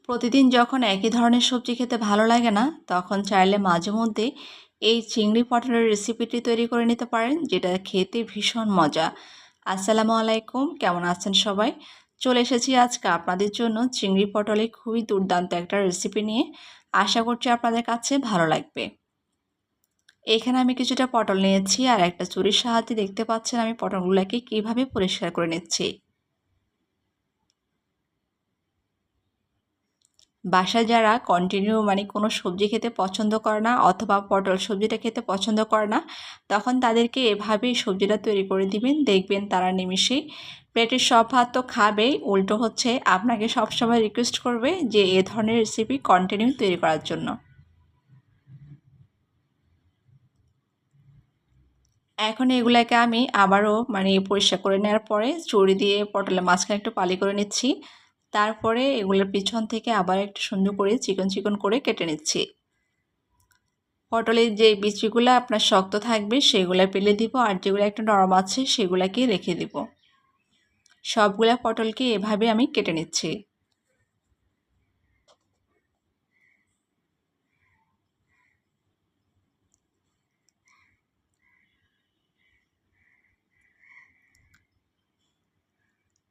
প্রতিদিন যখন একই ধরনের সবজি খেতে ভালো লাগে না, তখন চাইলে মাঝে মধ্যে এই চিংড়ি পটলের রেসিপিটি তৈরি করে নিতে পারেন, যেটা খেতে ভীষণ মজা। আসসালামু আলাইকুম, কেমন আছেন সবাই? চলে এসেছি আজকে আপনাদের জন্য চিংড়ি পটলের খুবই দুর্দান্ত একটা রেসিপি নিয়ে। আশা করছি আপনাদের কাছে ভালো লাগবে। এখানে আমি কিছুটা পটল নিয়েছি আর একটা ছুরির সাহায্যে দেখতে পাচ্ছেন আমি পটলগুলোকে কিভাবে পরিষ্কার করে নিচ্ছি। বাসায় যারা কন্টিনিউ কোনো সবজি খেতে পছন্দ করে না অথবা পটল সবজিটা খেতে পছন্দ করে না, তখন তাদেরকে এভাবেই সবজিটা তৈরি করে দিবেন, দেখবেন তারা নিমিষেই পেটের সব ভাত তো খাবেই, উল্টো হচ্ছে আপনাকে সবসময় রিকোয়েস্ট করবে যে এ ধরনের রেসিপি কন্টিনিউ তৈরি করার জন্য। এখন এগুলাকে আমি আবারও পরিষ্কার করে নেওয়ার পরে ছুরি দিয়ে পটলের মাঝখানে একটু পালি করে নিচ্ছি। তারপরে এগুলোর পিছন থেকে আবার একটু সুন্দর করে চিকন চিকন করে কেটে নিচ্ছি। পটলের যে বিচিগুলো আপনার শক্ত থাকবে সেগুলো ফেলে দিব, আর যেগুলো একটু নরম আছে সেগুলোকে রেখে দিব। সবগুলা পটলকে এভাবে আমি কেটে নিচ্ছি।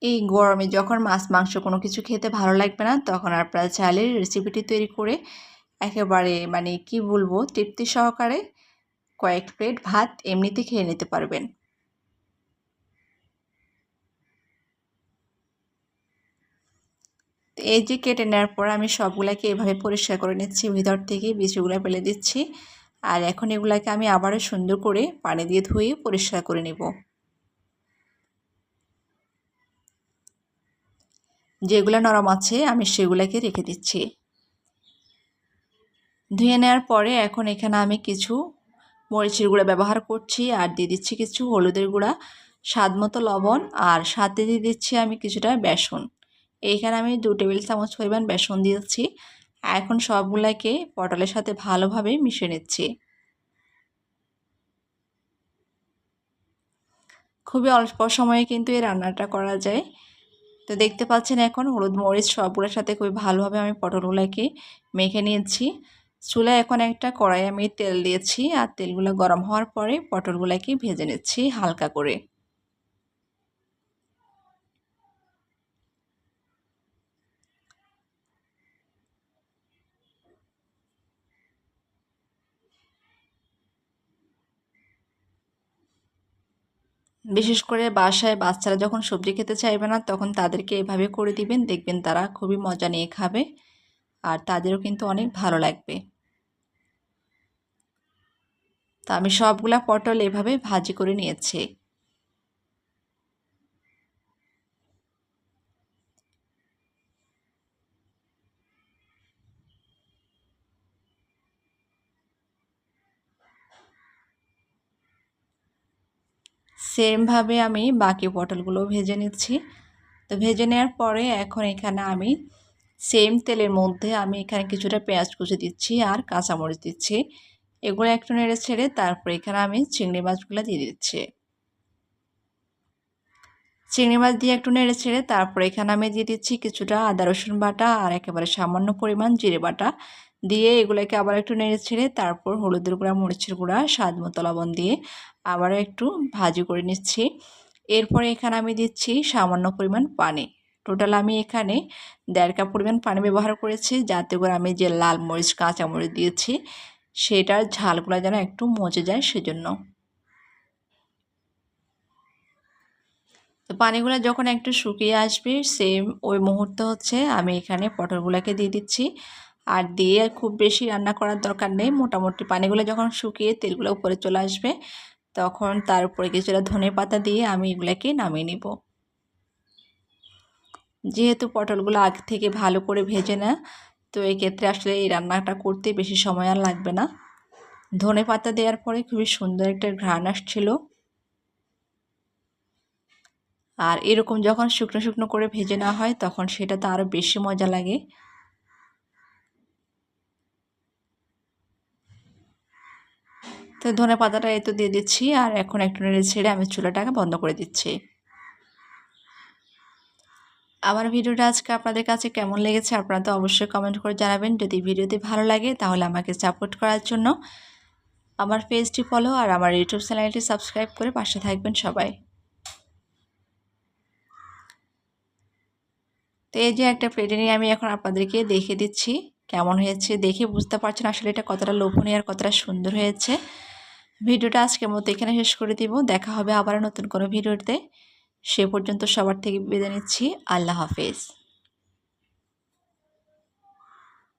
এই গরমে যখন মাছ মাংস কোনো কিছু খেতে ভালো লাগবে না, তখন আপনারা চাইলে রেসিপিটি তৈরি করে একেবারে কি বলবো, তৃপ্তি সহকারে কয়েক প্লেট ভাত এমনিতে খেয়ে নিতে পারবেন। এই যে কেটে নেওয়ার পর আমি সবগুলাকে এভাবে পরিষ্কার করে নিচ্ছি, ভিতর থেকে বীজগুলো ফেলে দিচ্ছি। আর এখন এগুলাকে আমি আবারও সুন্দর করে পানি দিয়ে ধুয়ে পরিষ্কার করে নেব। যেগুলো নরম আছে আমি সেগুলোকে রেখে দিচ্ছি। ধুয়ে নেওয়ার পরে এখন এখানে আমি কিছু মরিচের গুঁড়া ব্যবহার করছি আর দিয়ে দিচ্ছি কিছু হলুদের গুঁড়া, স্বাদ মতো লবণ, আর সাথে দিয়ে দিচ্ছি আমি কিছুটা বেসন। এইখানে আমি 2 টেবিল চামচ পরিমাণ বেসন দিয়েছি। এখন সবগুলাকে পটলের সাথে ভালোভাবে মিশিয়ে নিচ্ছি। খুবই অল্প সময়ে কিন্তু এই রান্নাটা করা যায়। তো দেখতে পাচ্ছেন এখন হলুদ মরিচ সবগুলোর সাথে খুবই ভালোভাবে আমি পটলগুলোকে মেখে নিয়েছি। চুলায় এখন একটা কড়াই আমি তেল দিয়েছি, আর তেলগুলো গরম হওয়ার পরে পটলগুলোকে ভেজে নিচ্ছি হালকা করে। বিশেষ করে বাসায় বাচ্চারা যখন সবজি খেতে চাইবে না, তখন তাদেরকে এভাবে করে দিবেন, দেখবেন তারা খুবই মজা নিয়ে খাবে আর তাদেরও কিন্তু অনেক ভালো লাগবে। তো আমি সবগুলা পটল এভাবে ভাজি করে নিয়েছি। সেমভাবে আমি বাকি পটলগুলো ভেজে নিচ্ছি। তো ভেজে নেওয়ার পরে এখন এখানে আমি সেম তেলের মধ্যে আমি এখানে কিছুটা পেঁয়াজ কুচি দিচ্ছি আর কাঁচামরিচ দিচ্ছি। এগুলো একটু নেড়ে ছেড়ে তারপরে এখানে আমি চিংড়ি মাছগুলো দিয়ে দিচ্ছি। চিংড়ি মাছ দিয়ে একটু নেড়ে ছেড়ে তারপরে এখানে আমি দিয়ে দিচ্ছি কিছুটা আদা রসুন বাটা আর একেবারে সামান্য পরিমাণ জিরে বাটা দিয়ে এগুলোকে আবার একটু নেড়ে ছেড়ে তারপর হলুদের গুঁড়া, মরিচের গুঁড়া, স্বাদ মতো লবণ দিয়ে আবারও একটু ভাজি করে নিচ্ছি। এরপরে এখানে আমি দিচ্ছি সামান্য পরিমাণ পানি। টোটাল আমি এখানে 1.5 কাপ পরিমাণ পানি ব্যবহার করেছি, যাতে করে আমি যে লাল মরিচ কাঁচামরিচ দিয়েছি সেটার ঝালগুলো যেন একটু মজে যায় সেজন্য। তো পানিগুলো যখন একটু শুকিয়ে আসবে সেম ওই মুহূর্তে হচ্ছে আমি এখানে পটলগুলোকে দিয়ে দিচ্ছি। আর দিয়ে খুব বেশি রান্না করার দরকার নেই, মোটামুটি পানিগুলো যখন শুকিয়ে তেলগুলো উপরে চলে আসবে তখন তার উপরে কিছুটা ধনেপাতা দিয়ে আমি এগুলোকে নামিয়ে নিব। যেহেতু পটলগুলো আগে থেকে ভালো করে ভেজে না, তো এই ক্ষেত্রে আসলে এই রান্নাটা করতে বেশি সময় আর লাগবে না। ধনেপাতা দেওয়ার পরে খুবই সুন্দর একটা ঘ্রাণ আসছিল। আর এরকম যখন শুকনো শুকনো করে ভেজে নেওয়া হয় তখন সেটা তো আরও বেশি মজা লাগে। তো ধনেপাতাটা এই তো দিয়ে দিচ্ছি, আর এখন একটু নেড়ে ছেড়ে আমি চুলাটাকে বন্ধ করে দিচ্ছি। আমার ভিডিওটা আজকে আপনাদের কাছে কেমন লেগেছে আপনারা তো অবশ্যই কমেন্ট করে জানাবেন। যদি ভিডিওটি ভালো লাগে তাহলে আমাকে সাপোর্ট করার জন্য আমার পেজটি ফলো আর আমার ইউটিউব চ্যানেলটি সাবস্ক্রাইব করে পাশে থাকবেন সবাই। তো এই যে একটা প্লেটে নিয়ে আমি এখন আপনাদেরকে দেখিয়ে দিচ্ছি কেমন হয়েছে। দেখে বুঝতে পারছেন আসলে এটা কতটা লোভনীয় আর কতটা সুন্দর হয়েছে। ভিডিওটা আজকের মতো এখানে শেষ করে দিব। দেখা হবে আবার নতুন কোনো ভিডিওতে। সে পর্যন্ত সবার থেকে বিদায় নিচ্ছি। আল্লাহ হাফেজ।